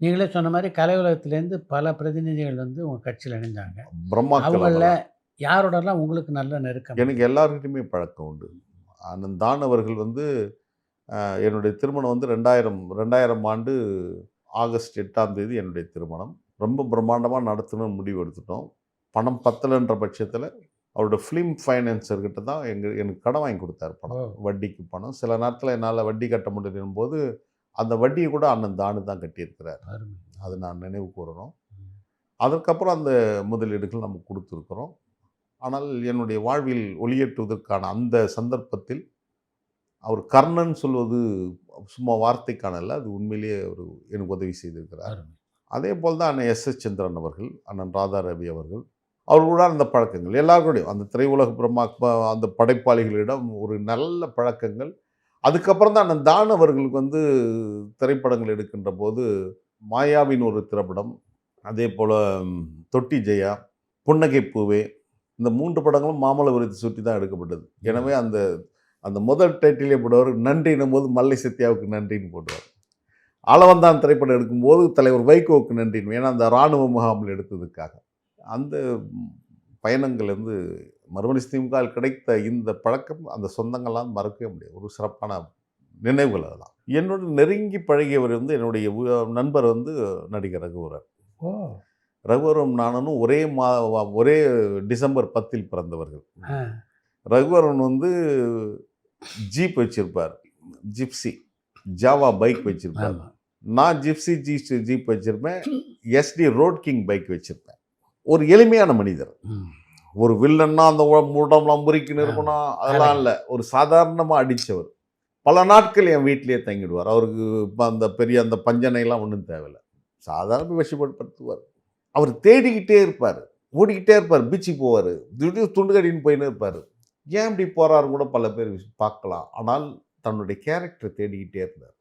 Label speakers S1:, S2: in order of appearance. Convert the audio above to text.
S1: நீங்களே சொன்ன மாரி கலை உலகத்திலேருந்து பல பிரதிநிதிகள் வந்து உங்க கட்சியில இணைஞ்சாங்க.
S2: பிரம்மாக்கள்
S1: அவங்கள்ல
S2: அதெல்லாம்.
S1: யாரோடலாம் உங்களுக்கு நல்ல நெருக்கம்
S2: எனக்கு
S1: இருந்தது?
S2: எல்லார்கிட்டயுமே பழக்கம் உண்டு. ஆனந்தான் அவர்கள் வந்து என்னுடைய திருமணம் வந்து 2000 ஆண்டு ஆகஸ்ட் 8ஆம் தேதி என்னுடைய திருமணம். ரொம்ப பிரம்மாண்டமா நடத்தணும்னு முடிவு எடுத்துட்டோம். பணம் பத்தலன்ற பட்சத்தில அவருடைய ஃபிலிம் ஃபைனான்சர் கிட்ட தான் எனக்கு கடன் வாங்கி குடுத்தாரு
S1: ஓ!
S2: பணம். வட்டிக்கு பணம். சில நேரத்தில என்னால வட்டி கட்ட முடியலன்னும்போது, அந்த வட்டிய கூட அண்ணன் தானு தான் கட்டியிருக்கிறார்.
S1: அருமை.
S2: அது நான் நினைவு கூறணும்.
S1: ம்.
S2: அதற்கப்புறம் அந்த முதலீடுகள் நம்ம குடுத்துருக்கிறோம். ஆனால் என்னுடைய வாழ்வில் ஒளியேற்றுவதற்கான அந்த சந்தர்ப்பத்தில், அவர் கர்ணன் சொல்வது சும்மா வார்த்தைக்கான அல்ல. அது உண்மையிலேயே அவரு எனக்கு உதவி செய்திருக்கிறார்.
S1: அருமை.
S2: அதேபோல தான் அண்ணன் எஸ்.எஸ். சந்திரன் அவர்கள், அண்ணன் ராதா ரவி அவர்கள். அவர்களுடன் அந்த பழக்கங்கள் எல்லாரோடையும் அந்த திரையுலக அந்த படைப்பாளிகளிடம் ஒரு நல்ல பழக்கங்கள். அதுக்கப்புறம் தான் அண்ணன் தான் அவர்களுக்கு வந்து திரைப்படங்கள் எடுக்கின்ற போது, மாயாவின் ஒரு திரைப்படம், அதேபோல தொட்டி ஜெயா, புன்னகை பூவே இந்த 3 படங்களும் மாமல்லபுரத்தை சுற்றி தான் எடுக்கப்பட்டது.
S1: ம்.
S2: எனவே அந்த அந்த முதல் டைட்டிலே போடுவாரு, நன்றின்னும்போது மல்லை சத்யாவுக்கு நன்றின்னு போடுவார். ஆளவந்தான் திரைப்படம் எடுக்கும்போது தலைவர் வைகோவுக்கு நன்றின்னு. ஏன்னா, அந்த ராணுவ முகாமில் எடுத்ததுக்காக. அந்த பயணங்கள் வந்து மறுமலர்ச்சி திமுகவில் கிடைத்த இந்த பழக்கம், அந்த சொந்தங்கள்லாம் மறக்கவே முடியாது. ஒரு சிறப்பான நினைவுகள் அதெல்லாம். என்னோடு நெருங்கி பழகியவர் வந்து என்னுடைய நண்பர் வந்து நடிகர் ரகுவரன்.
S1: ஓ!
S2: ரகுவரனும் நானும் ஒரே டிசம்பர் 10ல் பிறந்தவர்கள்.
S1: ஆ.
S2: ரகுவரன் வந்து ஜீப் வச்சிருப்பார். ஜிப்ஸி. ஜாவா பைக் வச்சிருப்பார்.
S1: ஆமா.
S2: நான் ஜிப்ஸி ஜீப் வச்சிருப்பேன். எஸ்டி ரோட் கிங் பைக் வச்சிருப்பேன். ஒரு எளிமையான மனிதர்.
S1: ம்.
S2: ஒரு வில்லன்னா அந்த உடம்பெல்லாம் முறுக்கின்னு
S1: ஆமா.
S2: இருக்கணும், அதெல்லாம் இல்ல. ஒரு சாதாரணமா அடிச்சவர். பல நாட்கள் என் வீட்டிலேயே தங்கிடுவார். அவருக்கு அந்த பெரிய அந்த பஞ்சனைலாம் ஒண்ணும் தேவையில்ல. சாதாரண விஷயப்படுத்துவார். அவர் தேடிக்கிட்டே இருப்பாரு. ஓடிக்கிட்டே இருப்பாரு. பீச்சுக்கு போவாரு. திடீர்னு துண்டு கட்டின்னு போயின்னே இருப்பாரு. ஏன் இப்படி போறாருன்னு கூட பல பேர் பார்க்கலாம். ஆனால் தன்னுடைய கேரக்டர தேடிக்கிட்டே இருந்தார்.